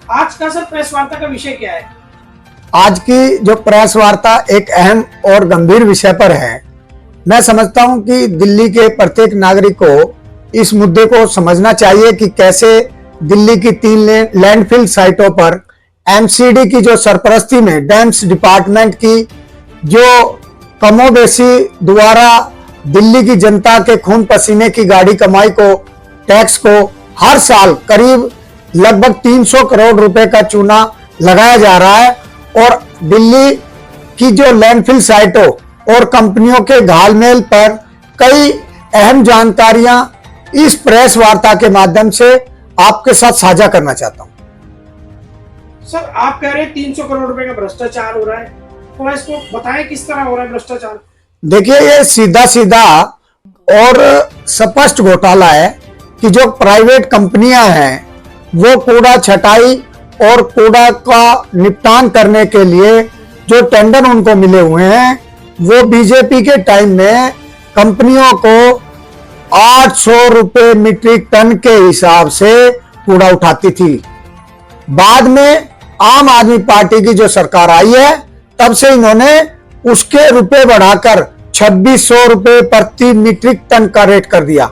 आज का sir press वार्ता का विषय क्या है? आज की जो प्रेस वार्ता एक अहम और गंभीर विषय पर है। मैं समझता हूं कि दिल्ली के प्रत्येक नागरिक को इस मुद्दे को समझना चाहिए कि कैसे दिल्ली की 3 लैंडफिल साइटों पर एमसीडी की जो सरपरस्ती में डैम्स डिपार्टमेंट की जो कमोबेशी द्वारा दिल्ली की जनता के खून पसीने की गाड़ी कमाई को टैक्स को हर साल करीब लगभग 300 करोड़ रुपए का चूना लगाया जा रहा है और दिल्ली की जो लैंडफिल साइटों और कंपनियों के घालमेल पर कई अहम जानकारियां इस प्रेस वार्ता के माध्यम से आपके साथ साझा करना चाहता हूं। सर आप कह रहे हैं 300 करोड़ रुपए का भ्रष्टाचार हो रहा है, थोड़ा इसको बताएं किस तरह हो रहा है भ्रष्टाचार? देखिए, ये सीधा सीधा और स्पष्ट घोटाला है कि जो प्राइवेट कंपनियां हैं वो कूड़ा छटाई और कूड़ा का निपटान करने के लिए जो टेंडर उनको मिले हुए हैं वो बीजेपी के टाइम में कंपनियों को 800 रुपए मीट्रिक टन के हिसाब से कूड़ा उठाती थी। बाद में आम आदमी पार्टी की जो सरकार आई है तब से इन्होंने उसके रुपए बढ़ाकर 2600 रुपए प्रति मीट्रिक टन का रेट कर दिया,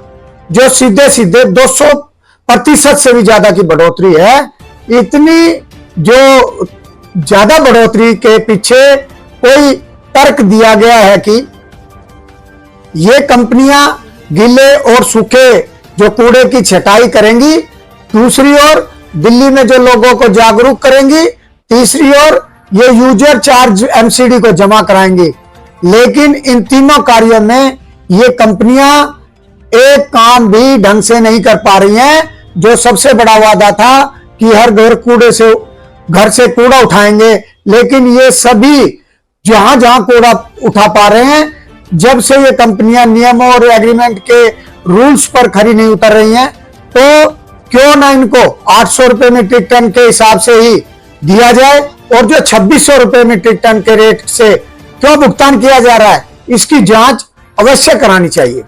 जो सीधे सीधे 200% से भी ज्यादा की बढ़ोतरी है। इतनी जो ज्यादा बढ़ोतरी के पीछे कोई तर्क दिया गया है कि ये कंपनियां गीले और सूखे जो कूड़े की छटाई करेंगी, दूसरी ओर दिल्ली में जो लोगों को जागरूक करेंगी, तीसरी ओर ये यूजर चार्ज एमसीडी को जमा कराएंगी। लेकिन इन तीनों कार्यों में ये कंपनियां एक काम भी ढंग से नहीं कर पा रही हैं। जो सबसे बड़ा वादा था कि हर घर से कूड़ा उठाएंगे, लेकिन ये सभी जहां जहां कूड़ा उठा पा रहे हैं, जब से ये कंपनियां नियमों और एग्रीमेंट के रूल्स पर खरी नहीं उतर रही हैं, तो क्यों ना इनको 800 रुपए मीट्रिक टन के हिसाब से ही दिया जाए और जो 2600 रुपए मीट्रिक टन के रेट से क्यों भुगतान किया जा रहा है, इसकी जांच अवश्य करानी चाहिए।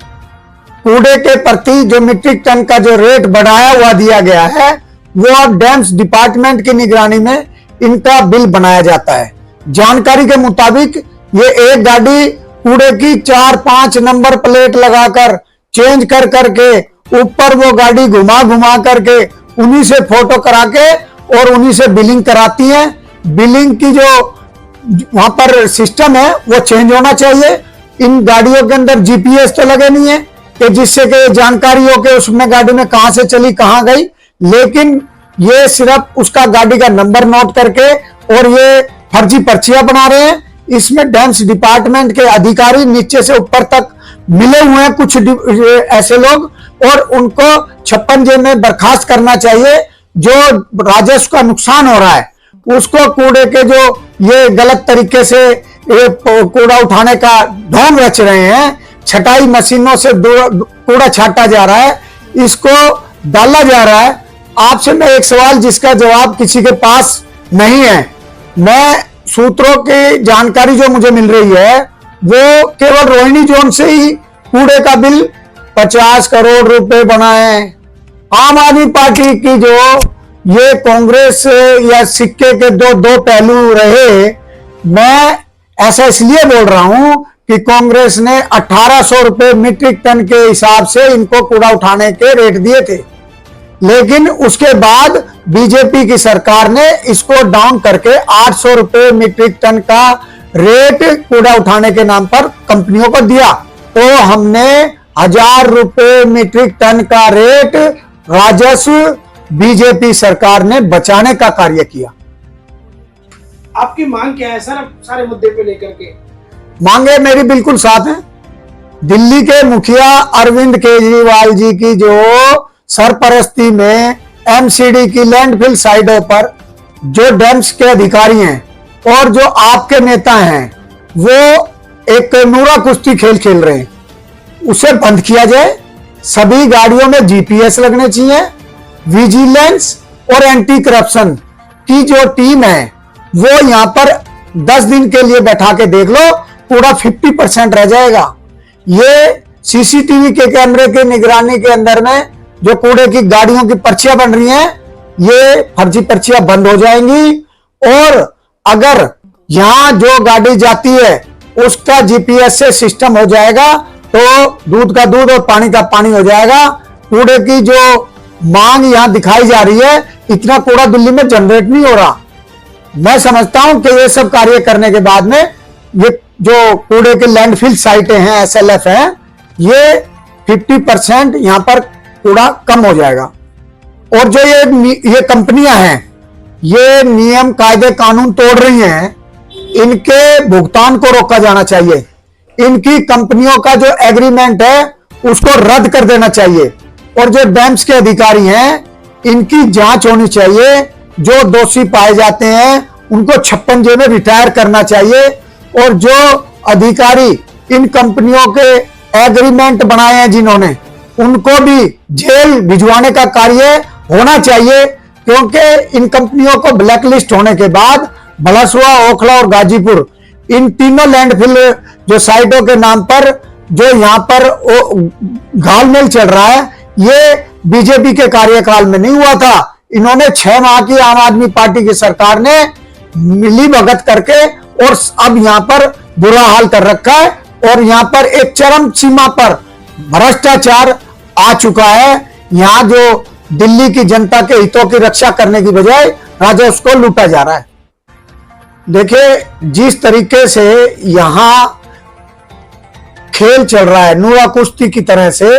कूड़े के प्रति जो मीट्रिक टन का जो रेट बढ़ाया हुआ दिया गया है वो अब डैम्स डिपार्टमेंट की निगरानी में इनका बिल बनाया जाता है। जानकारी के मुताबिक ये एक गाड़ी कूड़े की 4-5 नंबर प्लेट लगाकर चेंज कर करके ऊपर वो गाड़ी घुमा घुमा करके उन्हीं से फोटो करा के और उन्हीं से बिलिंग कराती है। बिलिंग की जो वहां पर सिस्टम है वो चेंज होना चाहिए। इन गाड़ियों के अंदर जीपीएस तो लगे नहीं है कि जिससे कि जानकारी हो कि उसमें गाड़ी में कहां से चली कहां गई, लेकिन ये सिर्फ उसका गाड़ी का नंबर नोट करके और ये फर्जी पर्चियां बना रहे हैं। इसमें डैम्स डिपार्टमेंट के अधिकारी नीचे से ऊपर तक मिले हुए हैं कुछ ऐसे लोग, और उनको 56J में बर्खास्त करना चाहिए। जो राजस्व का नुकसान हो रहा है उसको कूड़े के जो ये गलत तरीके से कूड़ा उठाने का ढोंग रच रहे हैं, छटाई मशीनों से कूड़ा छाटा जा रहा है, इसको डाला जा रहा है। आपसे मैं एक सवाल जिसका जवाब किसी के पास नहीं है, मैं सूत्रों की जानकारी जो मुझे मिल रही है वो केवल रोहिणी जोन से ही कूड़े का बिल 50 करोड़ रुपए बना है। आम आदमी पार्टी की जो ये कांग्रेस या सिक्के के दो पहलू रहे, मैं ऐसा इसलिए बोल रहा हूं कि कांग्रेस ने 1800 रुपए मीट्रिक टन के हिसाब से इनको कूड़ा उठाने के रेट दिए थे, लेकिन उसके बाद बीजेपी की सरकार ने इसको डाउन करके 800 रुपए मीट्रिक टन का रेट कूड़ा उठाने के नाम पर कंपनियों को दिया। तो हमने 1000 रुपए मीट्रिक टन का रेट राजस्व बीजेपी सरकार ने बचाने का कार्य किया। आपकी मांग क्या है सर अब सारे मुद्दे पे लेकर के? मांगे मेरी बिल्कुल साफ है। दिल्ली के मुखिया अरविंद केजरीवाल जी की जो सरपरस्ती में एमसीडी की लैंडफिल साइटों पर जो डैम्स के अधिकारी हैं और जो आपके नेता हैं वो एक नूरा कुश्ती खेल रहे हैं, उसे बंद किया जाए। सभी गाड़ियों में जीपीएस लगने चाहिए। विजिलेंस और एंटी करप्शन की जो टीम है वो यहां पर 10 दिन के लिए बैठा के देख लो, पूरा 50% रह जाएगा। ये सीसीटीवी के कैमरे की निगरानी के अंदर में जो कूड़े की गाड़ियों की पर्चियां बन रही हैं, ये फर्जी पर्चियां बंद हो जाएंगी। और अगर यहां जो गाड़ी जाती है उसका जीपीएस से सिस्टम हो जाएगा तो दूध का दूध और पानी का पानी हो जाएगा। कूड़े की जो मांग यहां दिखाई जा रही है, इतना कूड़ा दिल्ली में जनरेट नहीं हो रहा। मैं समझता हूं कि ये सब कार्य करने के बाद में ये जो कूड़े के लैंडफिल साइटें हैं, एसएलएफ हैं, ये 50% यहां पर कूड़ा कम हो जाएगा। और जो ये कंपनियां हैं, ये नियम कायदे कानून तोड़ रही हैं, इनके भुगतान को रोका जाना चाहिए। इनकी कंपनियों का जो एग्रीमेंट है उसको रद्द कर देना चाहिए। और जो डैम्स के अधिकारी हैं, इनकी जांच होनी चाहिए। जो दोषी पाए जाते हैं उनको 56 जे में रिटायर करना चाहिए। और जो अधिकारी इन कंपनियों के एग्रीमेंट बनाए हैं जिन्होंने, उनको भी जेल भिजवाने का कार्य होना चाहिए। क्योंकि इन कंपनियों को ब्लैकलिस्ट होने के बाद भलसुआ, ओखला और गाजीपुर, इन तीनों लैंडफिल जो साइटों के नाम पर जो यहां पर घालमेल चल रहा है, ये बीजेपी के कार्यकाल में नहीं हुआ था। इन्होंने 6 माह की आम आदमी पार्टी की सरकार ने मिली भगत करके और अब यहां पर बुरा हाल कर रखा है। और यहां पर एक चरम सीमा पर भ्रष्टाचार आ चुका है। यहां जो दिल्ली की जनता के हितों की रक्षा करने की बजाय राजस्व को लूटा जा रहा है। देखिए, जिस तरीके से यहां खेल चल रहा है नुआ कुश्ती की तरह से,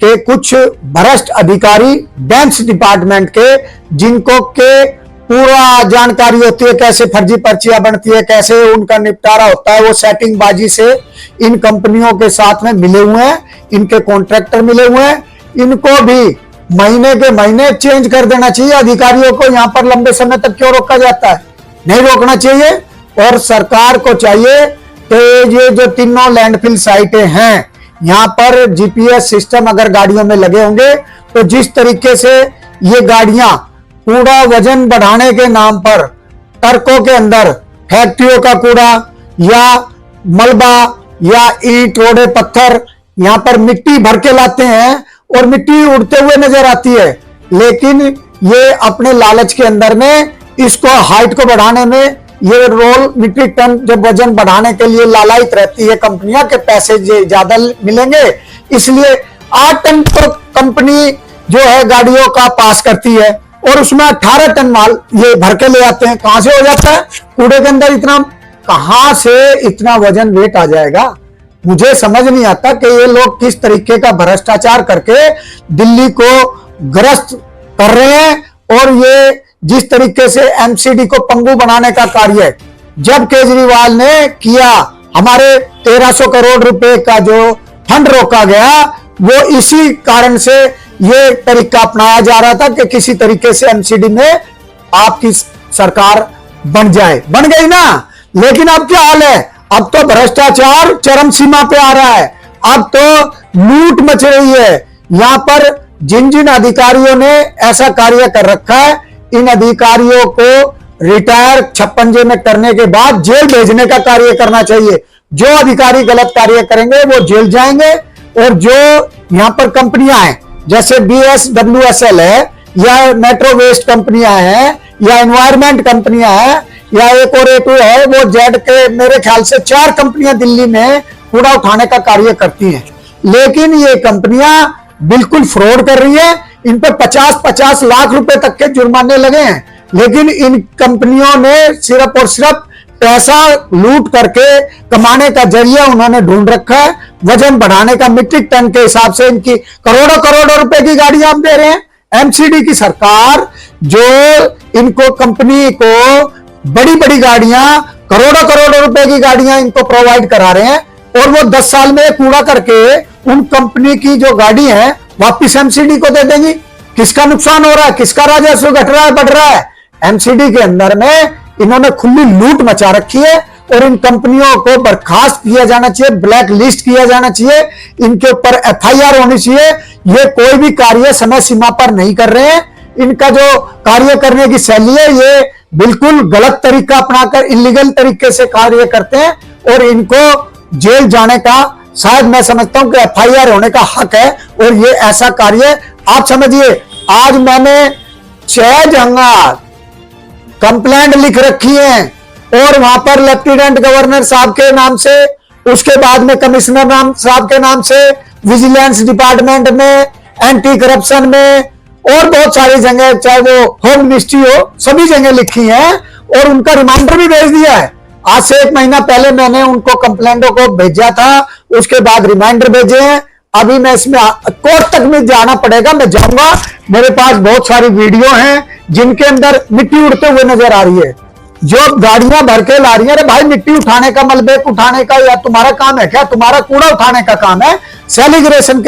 कि कुछ भ्रष्ट अधिकारी डैम्स डिपार्टमेंट के, जिनको के पूरा जानकारी होती है कैसे फर्जी पर्चियां बनती है, कैसे उनका निपटारा होता है, वो सेटिंग बाजी से इन कंपनियों के साथ में मिले हुए हैं, इनके कॉन्ट्रैक्टर मिले हुए हैं। इनको भी महीने के महीने चेंज कर देना चाहिए। अधिकारियों को यहां पर लंबे समय तक क्यों रोका जाता है? नहीं रोकना चाहिए। और सरकार को चाहिए कि ये जो तीनों लैंडफिल साइटें हैं, यहां पर जीपीएस सिस्टम अगर गाड़ियों में लगे होंगे तो जिस तरीके से ये गाड़ियां कूड़ा वजन बढ़ाने के नाम पर ट्रकों के अंदर फैक्ट्रियों का कूड़ा या मलबा या ईंट, रोड़े, पत्थर यहां पर मिट्टी भर के लाते हैं और मिट्टी उड़ते हुए नजर आती है, लेकिन ये अपने लालच के अंदर में इसको हाइट को बढ़ाने में, ये रोल मीट्रिक टन जब वजन बढ़ाने के लिए लालायित रहती है कंपनियां के पैसे ज्यादा मिलेंगे, इसलिए 8 टन तो कंपनी जो है गाड़ियों का पास करती है और उसमें 18 टन माल ये भर के ले आते हैं। कहां से हो जाता है? कूड़े के अंदर इतना, कहां से इतना वजन वेट आ जाएगा? मुझे समझ नहीं आता कि ये लोग किस तरीके का भ्रष्टाचार करके दिल्ली को ग्रस्त कर रहे हैं। और ये जिस तरीके से एमसीडी को पंगु बनाने का कार्य जब केजरीवाल ने किया, हमारे 1300 करोड़ रुपए का जो फंड रोका गया, वो इसी कारण से ये तरीका अपनाया जा रहा था कि किसी तरीके से एमसीडी में आपकी सरकार बन जाए। बन गई ना, लेकिन अब क्या हाल है? अब तो भ्रष्टाचार चरम सीमा पे आ रहा है। अब तो लूट मच रही है। यहां पर जिन जिन अधिकारियों ने ऐसा कार्य कर रखा है, इन अधिकारियों को रिटायर 56 जे में करने के बाद जेल भेजने का कार्य करना चाहिए। जो अधिकारी गलत कार्य करेंगे वो जेल जाएंगे। और जो यहां पर कंपनियां हैं जैसे BSWSL है या मेट्रो वेस्ट कंपनियां हैं या एनवायरमेंट कंपनियां हैं या एक और A2 है, वो जेड के मेरे ख्याल से 4 कंपनियां दिल्ली में कूड़ा उठाने का कार्य करती हैं। लेकिन ये कंपनियां बिल्कुल फ्रॉड कर रही है। इन पर 50-50 लाख रुपए तक के जुर्माने लगे हैं, लेकिन इन कंपनियों ने सिर्फ और सिर्फ पैसा लूट करके कमाने का जरिया उन्होंने ढूंढ रखा है। वजन बढ़ाने का मीट्रिक टन के हिसाब से इनकी करोड़ों करोड़ों रुपए की गाड़ियां आप दे रहे हैं। एमसीडी की सरकार जो इनको कंपनी को बड़ी बड़ी गाड़ियां, करोड़ों करोड़ों रुपए की गाड़ियां इनको प्रोवाइड करा रहे हैं, और वो 10 साल में कूड़ा करके उन कंपनी की जो गाड़ी है वापिस एमसीडी को दे देंगी। किसका नुकसान हो रहा है? किसका राजस्व घट रहा है, बढ़ रहा है? एमसीडी के अंदर में इन्होंने खुली लूट मचा रखी है और इन कंपनियों को बर्खास्त किया जाना चाहिए, ब्लैक लिस्ट किया जाना चाहिए, इनके ऊपर FIR होनी चाहिए। ये कोई भी कार्य समय सीमा पर नहीं कर रहे हैं। इनका जो कार्य करने की शैली है, ये बिल्कुल गलत तरीका अपनाकर इलीगल तरीके से कार्य करते हैं और इनको जेल जाने का शायद मैं समझता हूं कि FIR होने का हक है। और ये ऐसा कार्य आप समझिए, आज मैंने 6 जगह कंप्लेंट लिख रखी है और वहां पर लेफ्टिनेंट गवर्नर साहब के नाम से, उसके बाद में कमिश्नर नाम साहब के नाम से, विजिलेंस डिपार्टमेंट में, एंटी करप्शन में और बहुत सारी जगह, चाहे वो होम मिनिस्ट्री हो, सभी जगह लिखी है और उनका रिमाइंडर भी भेज दिया है। आज से 1 महीना पहले मैंने उनको कंप्लेंटों को भेजा था, उसके बाद रिमाइंडर भेजे हैं। अभी मैं इसमें कोर्ट तक में जाना पड़ेगा, मैं जाऊंगा। मेरे पास बहुत सारी वीडियो हैं जिनके अंदर मिट्टी उड़ते हुए नजर आ रही है, जो गाड़ियां भर के ला रही है। अरे भाई, मिट्टी उठाने का, मलबे उठाने का या तुम्हारा काम है क्या? तुम्हारा कूड़ा उठाने का काम है। सेग्रीगेशन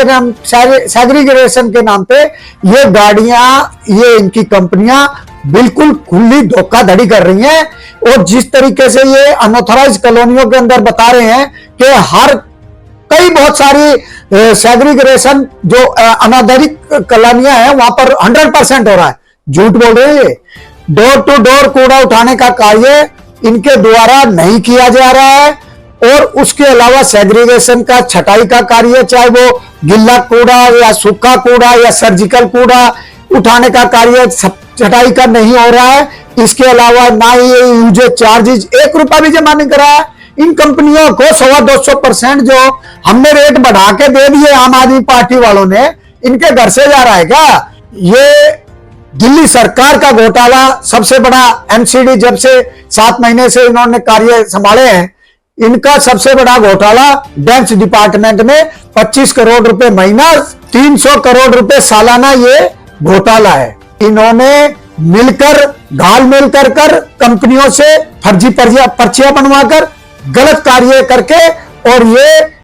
के नाम पे ये गाड़ियां, ये इनकी कंपनियां बिल्कुल खुली धोखाधड़ी कर रही हैं। और जिस तरीके से ये अनऑथराइज कॉलोनियों के अंदर बता रहे हैं कि हर कई बहुत सारी सेग्रीगेशन जो अनाधिकृत कॉलोनियां हैं वहां पर 100% हो रहा है। झूठ बोल रहे हैं। ये डोर टू डोर कूड़ा उठाने का कार्य इनके द्वारा नहीं किया जा रहा है और उसके अलावा सेग्रीगेशन का, छटाई का कार्य, चाहे वो गिल्ला कूड़ा या सूखा कूड़ा या सर्जिकल कूड़ा उठाने का कार्य छटाई का नहीं हो रहा है। इसके अलावा ना ही यूजेज चार्जेज 1 रुपया भी जमा नहीं करा है। इन कंपनियों को 100-200% जो हमने रेट बढ़ा के दे दिए आम आदमी पार्टी वालों ने, इनके घर से जा रहा है क्या? ये दिल्ली सरकार का घोटाला सबसे बड़ा। एमसीडी जब से 7 महीने से इन्होंने कार्य संभाले हैं, इनका सबसे बड़ा घोटाला डैम्स डिपार्टमेंट में 25 करोड़ रुपए महीना, 300 करोड़ रुपए सालाना ये घोटाला है। इन्होंने मिलकर, घाल मिल कर कंपनियों से फर्जी पर्चियां बनवाकर गलत कार्य करके और ये